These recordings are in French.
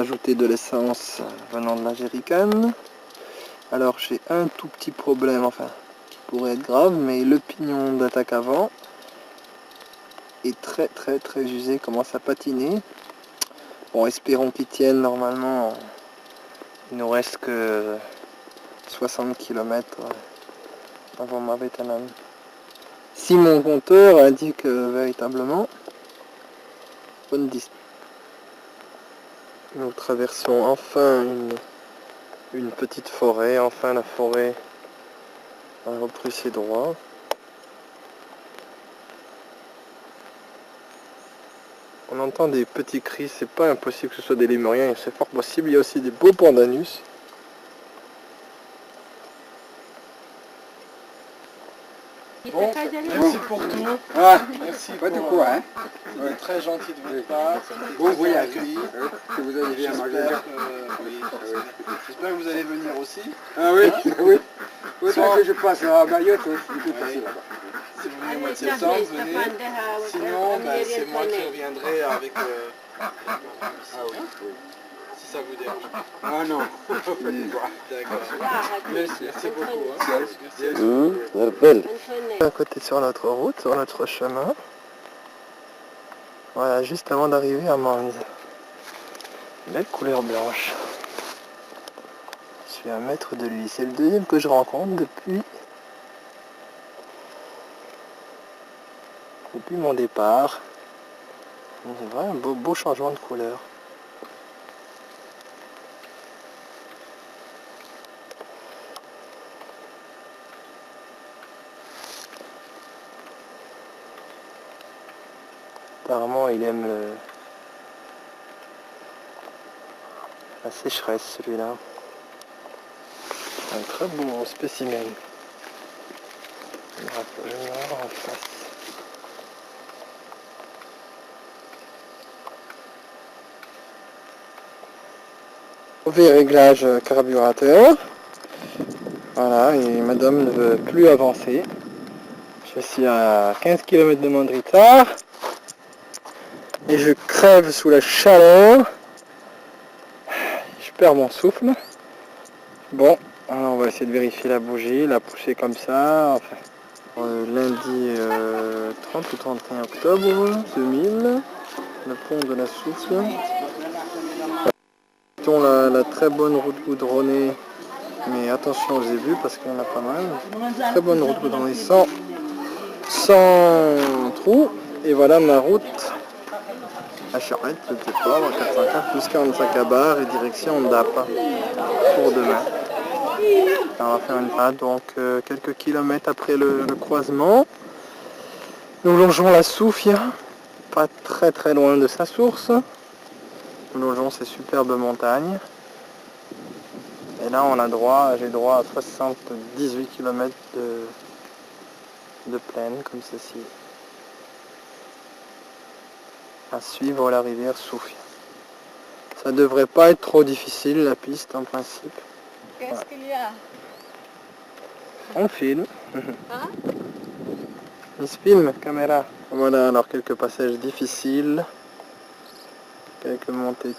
rajouter de l'essence venant de la jerrycan. Alors j'ai un tout petit problème, enfin qui pourrait être grave, mais le pignon d'attaque avant est très usé, commence à patiner. Bon, espérons qu'il tienne. Normalement il nous reste que 60 km avant ma Vietnam. Si mon compteur indique véritablement bonne distance. Nous traversons enfin une petite forêt. Enfin la forêt a repris ses droits. On entend des petits cris, c'est pas impossible que ce soit des lémuriens, c'est fort possible. Il y a aussi des beaux pandanus. Bon, merci pour tout. Ah, Merci pas pour du coup, hein. c'était très gentil de votre part. Bon voyage. Accueilli. Que vous allez bien manger. J'espère que vous allez venir aussi. Ah oui, oui. Autant que je passe à Mayotte, je peux passer là-bas. Si vous venez au mois de septembre, venez. Sinon, c'est moi qui reviendrai avec... Ah oui, oui. si ça vous dérange. Ah non. D'accord. Merci beaucoup. À côté sur notre route, sur notre chemin. Voilà, juste avant d'arriver à Manz. Belle couleur blanche. Je suis à 1 mètre de lui. C'est le deuxième que je rencontre depuis mon départ. C'est vrai, un beau changement de couleur. Apparemment, il aime la sécheresse, celui-là. Un très beau spécimen. Le drapeau noir en face. Mauvais réglage carburateur. Voilà, et madame ne veut plus avancer. Je suis à 15 km de Mandritar. Et je crève sous la chaleur. Je perds mon souffle. Bon, alors on va essayer de vérifier la bougie, la pousser comme ça. Enfin, lundi 30 ou 31 octobre 2000, le pont de la Souffle. La très bonne route goudronnée, mais attention aux ébus parce qu'il y en a pas mal. Très bonne route goudronnée sans trou. Et voilà ma route à Charette, je ne sais pas, 404 plus 45 à barre et direction Ndapa pour demain. On va faire une parade donc quelques kilomètres après le croisement. Nous longeons la Soufia, pas très loin de sa source. Nous longeons ces superbes montagnes. Et là j'ai droit à 78 km de plaine comme ceci. À suivre la rivière Soufia. Ça devrait pas être trop difficile la piste en principe. Qu'est-ce qu'il y a? On filme. Hein? Il se filme, caméra. Voilà, alors quelques passages difficiles. Quelques montées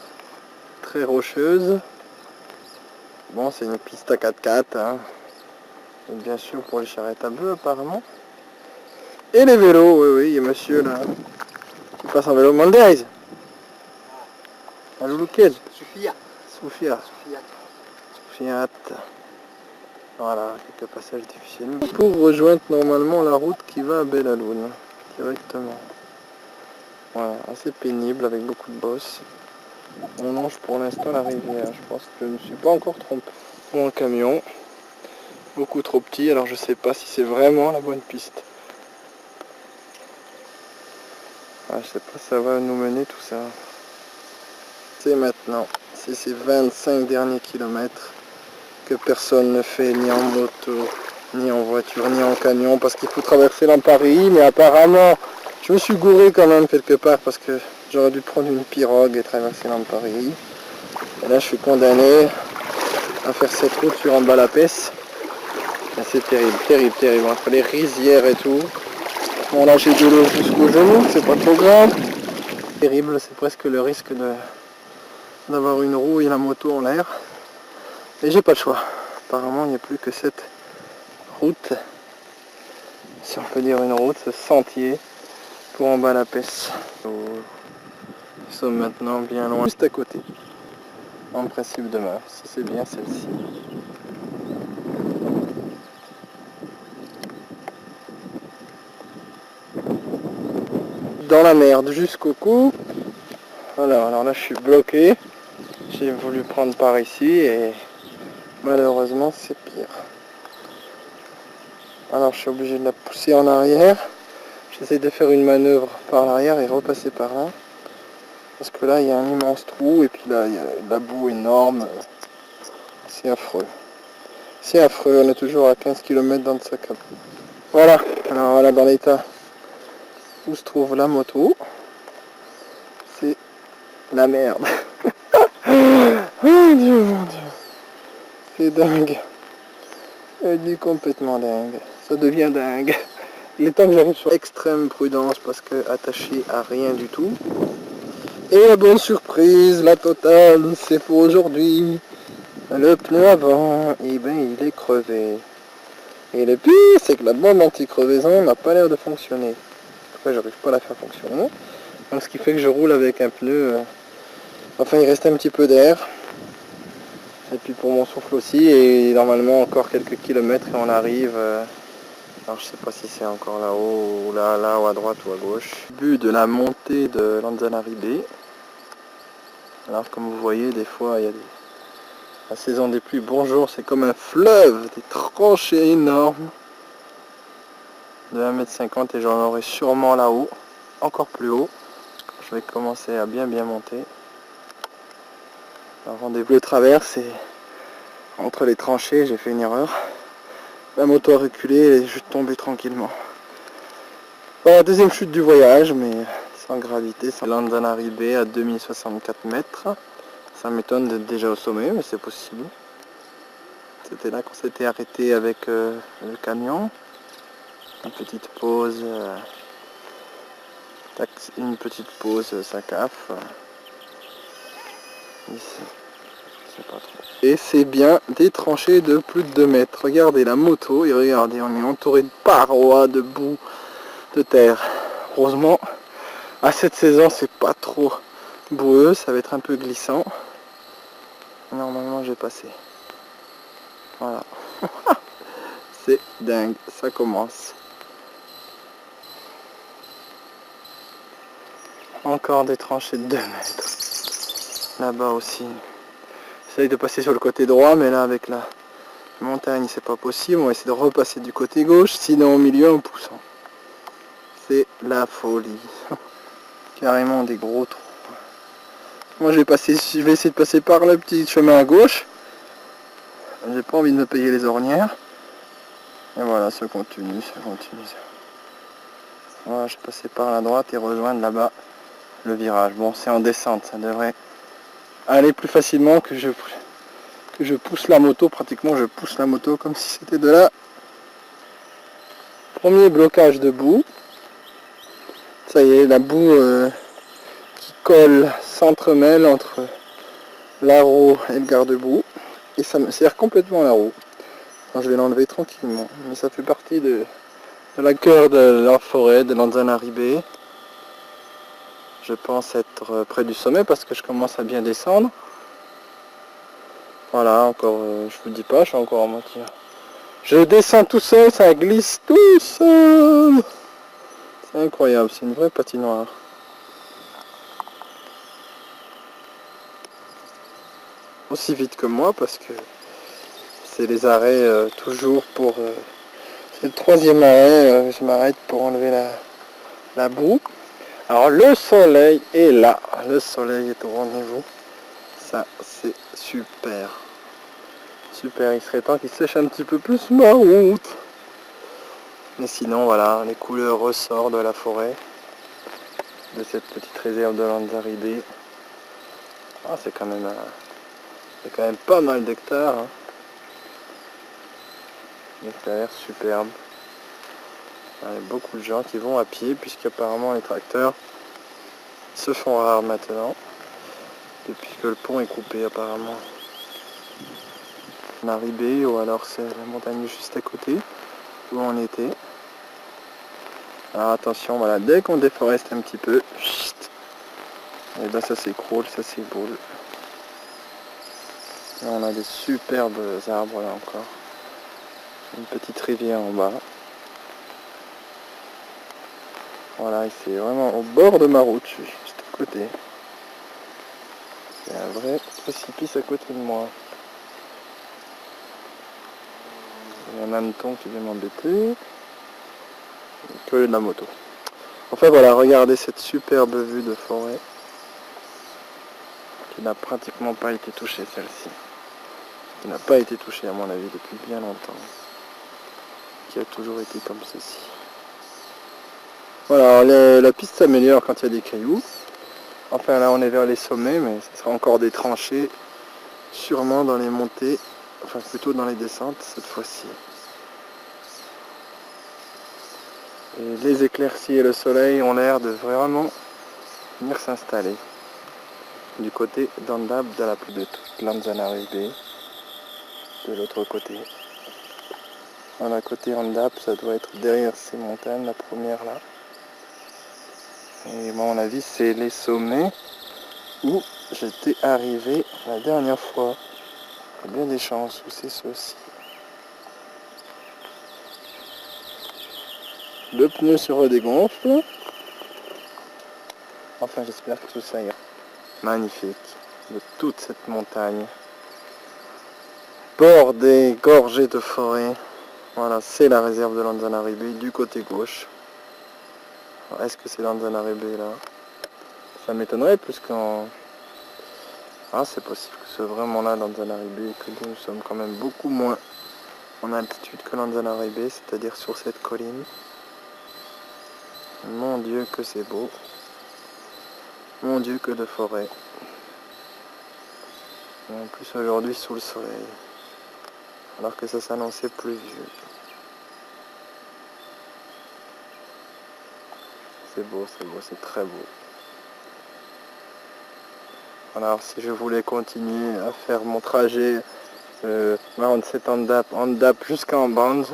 très rocheuses. Bon, c'est une piste à 4x4. Hein. Et bien sûr pour les charrettes à bœufs apparemment. Et les vélos, oui, il y a monsieur là. Il passe en vélo Mondays. Allô, lequel? Soufia. Voilà, quelques passages difficiles. Pour rejoindre normalement la route qui va à Belaloun, directement. Voilà, assez pénible avec beaucoup de bosses. On longe pour l'instant la rivière. Je pense que je ne me suis pas encore trompé. Mon camion, beaucoup trop petit, alors je sais pas si c'est vraiment la bonne piste. Ah, je sais pas si ça va nous mener tout ça. C'est maintenant, c'est ces 25 derniers kilomètres que personne ne fait, ni en moto, ni en voiture, ni en camion, parce qu'il faut traverser l'Amparilly, mais apparemment, je me suis gouré quand même quelque part, parce que j'aurais dû prendre une pirogue et traverser l'Amparilly. Et là, je suis condamné à faire cette route sur Ambalapès. C'est terrible, entre les rizières et tout. Bon, là, j'ai de l'eau jusqu'au genou, c'est pas trop grave. Terrible, c'est presque le risque d'avoir une roue et la moto en l'air. Et j'ai pas le choix. Apparemment il n'y a plus que cette route, si on peut dire une route, ce sentier pour en bas la peste. Nous sommes maintenant bien loin, juste à côté. En principe demain, si c'est bien celle-ci. Dans la merde jusqu'au cou. Voilà, alors là je suis bloqué. J'ai voulu prendre par ici et malheureusement c'est pire. Alors je suis obligé de la pousser en arrière. J'essaie de faire une manœuvre par l'arrière et repasser par là. Parce que là il y a un immense trou et puis là il y a de la boue énorme. C'est affreux. C'est affreux, on est toujours à 15 km dans le sac à dos. Voilà, alors voilà dans l'état où se trouve la moto. C'est la merde. Oh Dieu, mon Dieu. C'est dingue. Elle est complètement dingue. Ça devient dingue. Il est temps que j'arrive sur extrême prudence parce que attaché à rien du tout. Et la bonne surprise, la totale, c'est pour aujourd'hui. Le pneu avant, et ben il est crevé. Et le pire, c'est que la bombe anti-crevaison n'a pas l'air de fonctionner. Pourquoi j'arrive pas à la faire fonctionner. Donc ce qui fait que je roule avec un pneu. Enfin il reste un petit peu d'air. Et puis pour mon souffle aussi, et normalement encore quelques kilomètres et on arrive. Alors je sais pas si c'est encore là-haut ou là ou à droite ou à gauche. Début de la montée de Lanzanaribe. Alors comme vous voyez, des fois il y a la saison des pluies, bonjour, c'est comme un fleuve, des tranchées énormes. De 1,50 m et j'en aurai sûrement là-haut, encore plus haut. Je vais commencer à bien monter. Alors rendez-vous le traverse et entre les tranchées, j'ai fait une erreur. La moto a reculé et je suis tombé tranquillement. Voilà, deuxième chute du voyage, mais sans gravité. C'est Lanzanaribe à 2064 mètres. Ça m'étonne d'être déjà au sommet, mais c'est possible. C'était là qu'on s'était arrêté avec le camion. Une petite pause. Une petite pause SACAF. Ici. C'est pas trop. Et c'est bien des tranchées de plus de 2 mètres. Regardez la moto et regardez, on est entouré de parois, de boue, de terre. Heureusement, à cette saison, c'est pas trop boueux, ça va être un peu glissant. Normalement, j'ai passé. Voilà. C'est dingue, ça commence. Encore des tranchées de 2 mètres. Là-bas aussi. J'essaye de passer sur le côté droit, mais là avec la montagne c'est pas possible. On va essayer de repasser du côté gauche, sinon au milieu en poussant. C'est la folie. Carrément des gros trous. Moi je vais essayer de passer par le petit chemin à gauche. J'ai pas envie de me payer les ornières. Et voilà, ça continue, ça continue. Voilà, je vais passer par la droite et rejoindre là-bas le virage. Bon, c'est en descente, ça devrait aller plus facilement que je pousse la moto. Pratiquement je pousse la moto comme si c'était de là. Premier blocage de boue. Ça y est, la boue qui colle s'entremêle entre la roue et le garde-boue. Et ça me sert complètement la roue. Alors, je vais l'enlever tranquillement. Mais ça fait partie de la cœur de la forêt de Lanzanaribe. Je pense être près du sommet parce que je commence à bien descendre. Voilà, encore, je vous dis pas, je suis encore en moitié. Je descends tout seul, ça glisse tout seul. C'est incroyable, c'est une vraie patinoire. Aussi vite que moi parce que c'est les arrêts toujours pour... c'est le troisième arrêt, je m'arrête pour enlever la boue. Alors le soleil est là, le soleil est au rendez-vous. Ça c'est super. Super, il serait temps qu'il sèche un petit peu plus ma route. Mais sinon voilà, les couleurs ressortent de la forêt. De cette petite réserve de Lanzanaribe. Ah, c'est quand même pas mal d'hectares. Hein. Mais ça a l'air superbe. Il y a beaucoup de gens qui vont à pied puisqu'apparemment les tracteurs se font rares maintenant. depuis que le pont est coupé apparemment. Naribé, ou alors c'est la montagne juste à côté où on était. Alors attention, voilà, dès qu'on déforeste un petit peu, et ben ça s'écroule, ça s'éboule. Là on a des superbes arbres là encore. Une petite rivière en bas. Voilà, et c'est vraiment au bord de ma route, je suis juste à côté. Il y a un vrai précipice à côté de moi. Il y a un hanneton qui vient m'embêter. Que de la moto. Enfin voilà, regardez cette superbe vue de forêt qui n'a pratiquement pas été touchée, celle-ci. Qui n'a pas été touchée à mon avis depuis bien longtemps. Qui a toujours été comme ceci. Voilà, la piste s'améliore quand il y a des cailloux. Enfin là on est vers les sommets, mais ce sera encore des tranchées, sûrement dans les montées, enfin plutôt dans les descentes cette fois-ci. Et les éclaircies et le soleil ont l'air de vraiment venir s'installer du côté d'Andab, de la plus de toute Lanzanaribé, de l'autre côté. Voilà, côté Andab, ça doit être derrière ces montagnes, la première là. Et à mon avis, c'est les sommets où j'étais arrivé la dernière fois. Il y a bien des chances où c'est ceci. Le pneu se redégonfle. Enfin, j'espère que tout ça ira. Magnifique, de toute cette montagne. Bordée, gorgée de forêt. Voilà, c'est la réserve de Lanzanaribé du côté gauche. Est-ce que c'est Lanzanaribé là? Ça m'étonnerait puisqu'en... Ah, c'est possible que ce soit vraiment là Lanzanaribé et que nous sommes quand même beaucoup moins en altitude que Lanzanaribé, c'est-à-dire sur cette colline. Mon Dieu que c'est beau. Mon Dieu que de forêt. Et en plus aujourd'hui sous le soleil. Alors que ça s'annonçait pluvieux. C'est beau, c'est très beau. Alors si je voulais continuer à faire mon trajet 47 Andab jusqu'en Banz,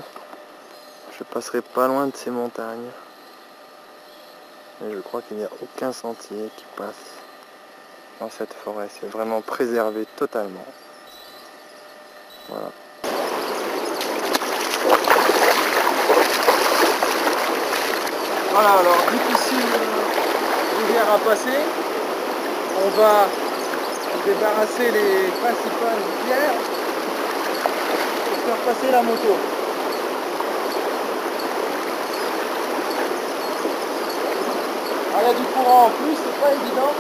je passerai pas loin de ces montagnes. Et je crois qu'il n'y a aucun sentier qui passe dans cette forêt. C'est vraiment préservé totalement. Voilà. Voilà, alors difficile rivière à passer. On va débarrasser les principales pierres pour faire passer la moto. Alors, il y a du courant en plus, c'est pas évident.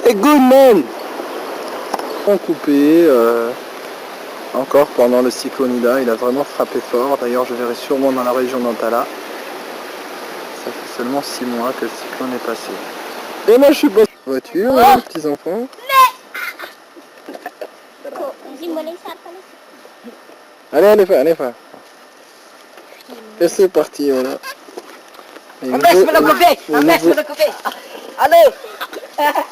C'est good man. Coupé encore pendant le cyclone Ida, il a vraiment frappé fort. D'ailleurs je verrai sûrement dans la région d'Antala. Ça fait seulement 6 mois que le cyclone est passé. Et moi je suis pas en voiture, les petits enfants. Allez faire. Et c'est parti, voilà. Un baisse me le coupé. Allez.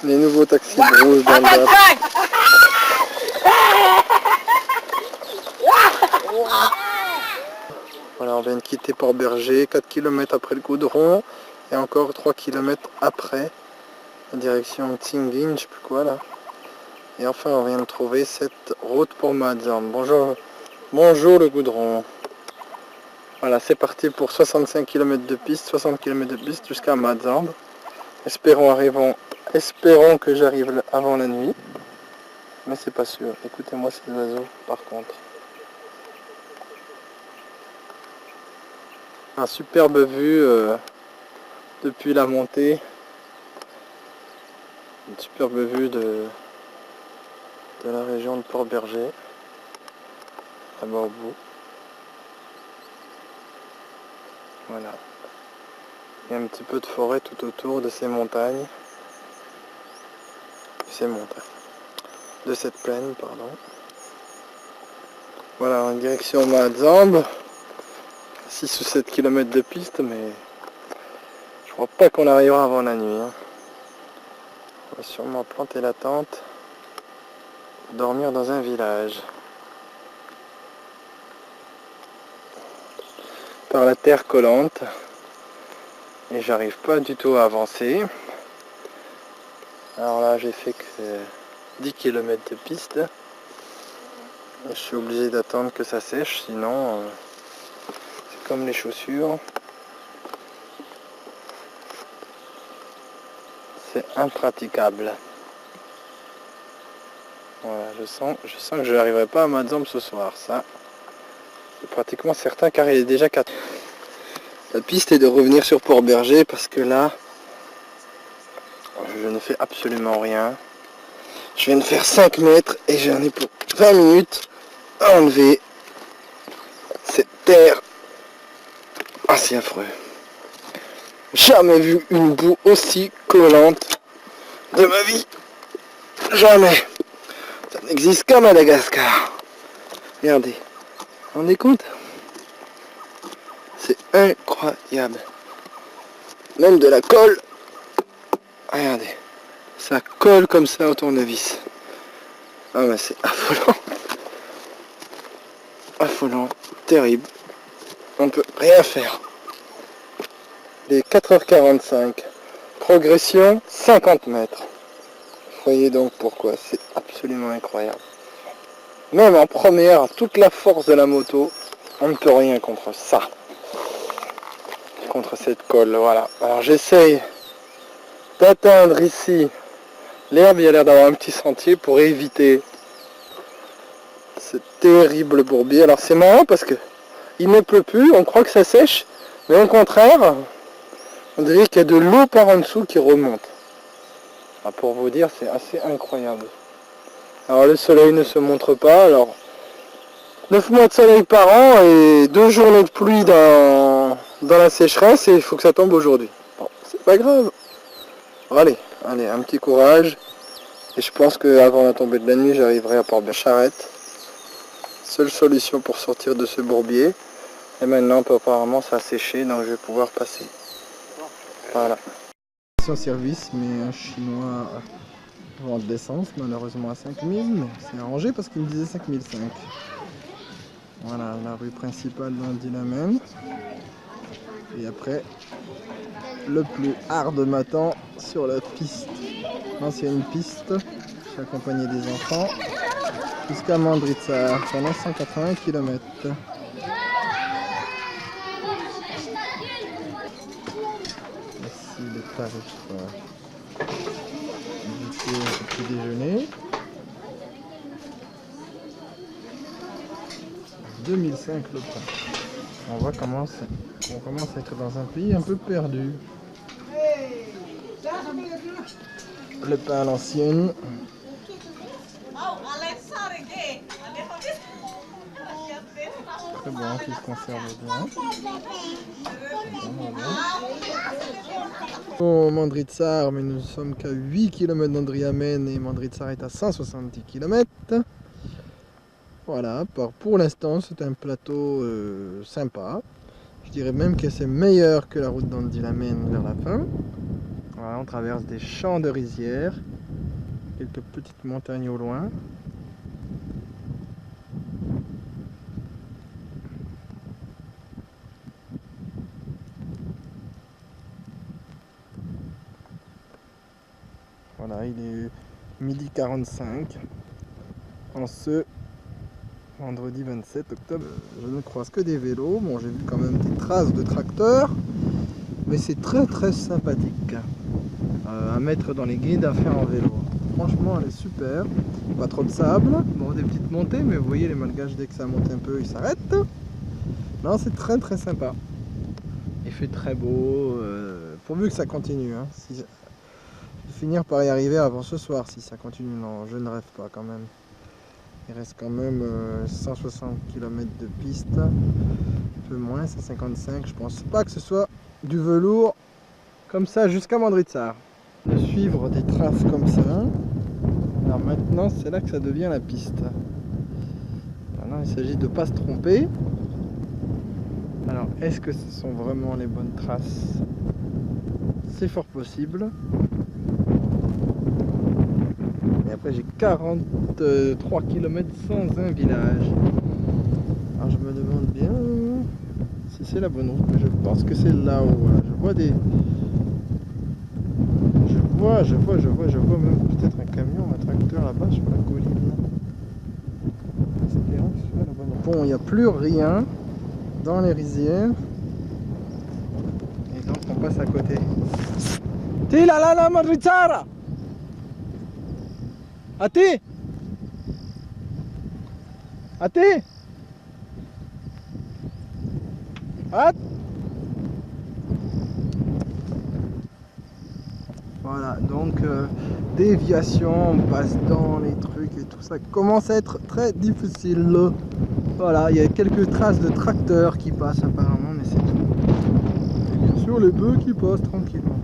Les nouveaux taxis de rouge dans le Gap. Voilà, on vient de quitter Port-Berger, 4 km après le Goudron, et encore 3 km après, en direction Tsingin, je sais plus quoi là. Et enfin, on vient de trouver cette route pour Madzam. Bonjour, bonjour le Goudron. Voilà, c'est parti pour 65 km de piste, 60 km de piste jusqu'à Madzam. Espérons que j'arrive avant la nuit, mais c'est pas sûr. Écoutez-moi ces oiseaux par contre. Un superbe vue depuis la montée. Une superbe vue de la région de Port-Berger. Là-bas au bout. Voilà. Il y a un petit peu de forêt tout autour de ces montagnes. De cette plaine, pardon. Voilà, en direction Madzam. 6 ou 7 km de piste, mais je crois pas qu'on arrivera avant la nuit. Hein. On va sûrement planter la tente, dormir dans un village. Par la terre collante. Et j'arrive pas du tout à avancer. Alors là, j'ai fait que 10 km de piste. Je suis obligé d'attendre que ça sèche, sinon c'est comme les chaussures. C'est impraticable. Voilà, je sens que je n'arriverai pas à Madzam ce soir, ça. C'est pratiquement certain car il est déjà 4. La piste est de revenir sur Port-Berger parce que là, je ne fais absolument rien. Je viens de faire 5 mètres et j'en ai pour 20 minutes à enlever cette terre. Ah, c'est affreux. Jamais vu une boue aussi collante de ma vie. Jamais. Ça n'existe qu'à Madagascar. Regardez. Vous vous rendez compte? C'est incroyable. Même de la colle. Regardez. Ça colle comme ça au tournevis. Ah mais c'est affolant. Affolant. Terrible. On ne peut rien faire. Il est 4h45. Progression 50 mètres. Voyez donc pourquoi. C'est absolument incroyable. Même en première, toute la force de la moto, on ne peut rien contre ça. Contre cette colle, voilà. Alors j'essaye d'atteindre ici l'herbe. Il y a l'air d'avoir un petit sentier pour éviter ce terrible bourbier. Alors c'est marrant parce que il ne pleut plus, on croit que ça sèche, mais au contraire, on dirait qu'il y a de l'eau par en dessous qui remonte. Alors pour vous dire, c'est assez incroyable. Alors le soleil ne se montre pas, alors 9 mois de soleil par an et 2 journées de pluie dans la sécheresse et il faut que ça tombe aujourd'hui. Bon, c'est pas grave. Allez, un petit courage. Et je pense qu'avant la tombée de la nuit, j'arriverai à Port-Berger-Charette. Seule solution pour sortir de ce bourbier. Et maintenant, apparemment, ça a séché, donc je vais pouvoir passer. Voilà. Service, mais un chinois vente d'essence, malheureusement à 5000, mais c'est arrangé parce qu'il me disait 5005. Voilà, la rue principale d'Andilamen. Et après, le plus hard m'attend sur la piste. L'ancienne piste, je suis accompagné des enfants, jusqu'à Mandritsar, pendant 180 km. Voici les tarifs du petit déjeuner. 2005 le pain. On voit comment on commence à être dans un pays un peu perdu. Le pain à l'ancienne. Très bon, qui se conserve bien. Au Mandritsar, mais nous ne sommes qu'à 8 km d'Andriamen et Mandritsar est à 170 km. Voilà, pour l'instant c'est un plateau sympa. Je dirais même que c'est meilleur que la route d'Andilamen vers la fin. Voilà, on traverse des champs de rizières, quelques petites montagnes au loin. Voilà, il est 12h45 en ce vendredi 27 octobre. Je ne croise que des vélos. Bon, j'ai vu quand même des traces de tracteurs, mais c'est très sympathique à mettre dans les guides à faire en vélo. Franchement, elle est super. Pas trop de sable, bon, des petites montées, mais vous voyez, les Malgaches, dès que ça monte un peu, ils s'arrêtent. Non, c'est très sympa. Il fait très beau, pourvu que ça continue. Hein. Si... finir par y arriver avant ce soir, si ça continue. Non, je ne rêve pas quand même. Il reste quand même 160 km de piste, un peu moins, 155. Je pense pas que ce soit du velours comme ça jusqu'à Mandritsar. De suivre des traces comme ça. Alors maintenant, c'est là que ça devient la piste. Maintenant, il s'agit de ne pas se tromper. Alors, est-ce que ce sont vraiment les bonnes traces? C'est fort possible. Et après, j'ai 43 km sans un village. Alors, je me demande bien si c'est la bonne route, mais je pense que c'est là-haut. Voilà. Je vois des... Je vois même peut-être un camion, un tracteur là-bas sur la colline. Espérons que ce soit la bonne route. Bon, il n'y a plus rien dans les rizières. Et donc, on passe à côté. Tila la la Mandritsara! Ati! Ati! At! Voilà, donc déviation, on passe dans les trucs et tout ça commence à être très difficile. Voilà, il y a quelques traces de tracteurs qui passent apparemment, mais c'est tout. Et bien sûr les bœufs qui passent tranquillement.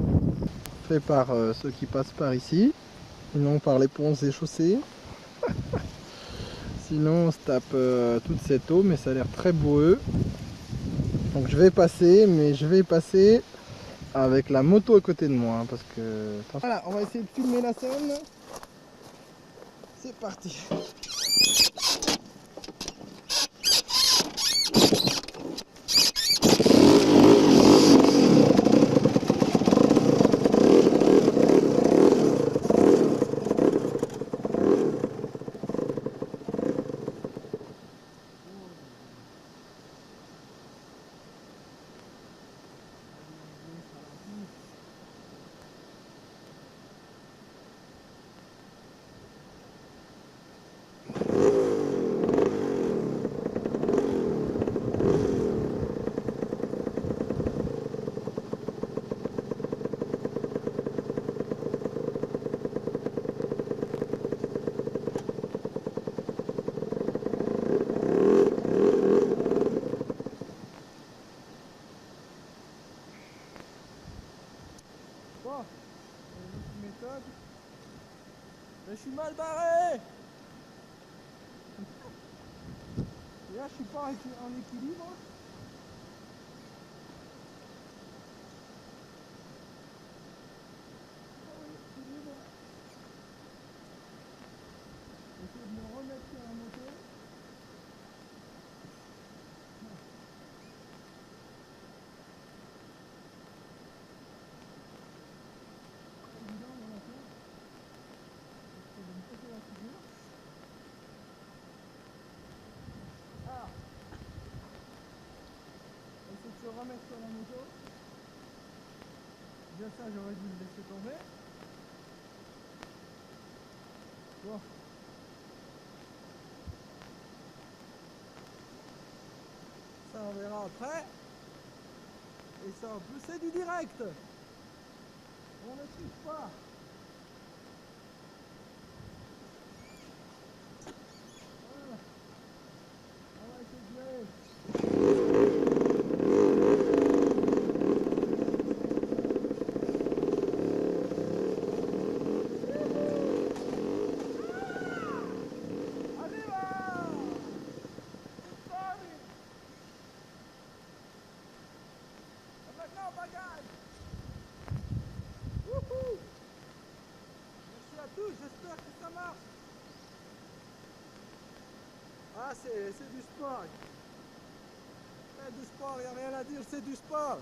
Fait par ceux qui passent par ici, et non par les ponts et chaussées. Sinon on se tape toute cette eau, mais ça a l'air très boueux. Donc je vais passer, mais je vais passer avec la moto à côté de moi, hein, parce que... Voilà, on va essayer de filmer la scène. C'est parti. Bon, une méthode. Je suis mal barré. Et là, je suis pas en équilibre. J'essaie de me remettre sur la moto. Se remettre sur la moto. Bien ça, j'aurais dû le laisser tomber. Bon. Ça on verra après. Et ça en plus c'est du direct. On ne triche pas. Voilà. On va essayer de y aller. Maintenant, bagage! Wouhou! j'espère que ça marche. Ah, c'est du sport. C'est du sport, il n'y a rien à dire, c'est du sport.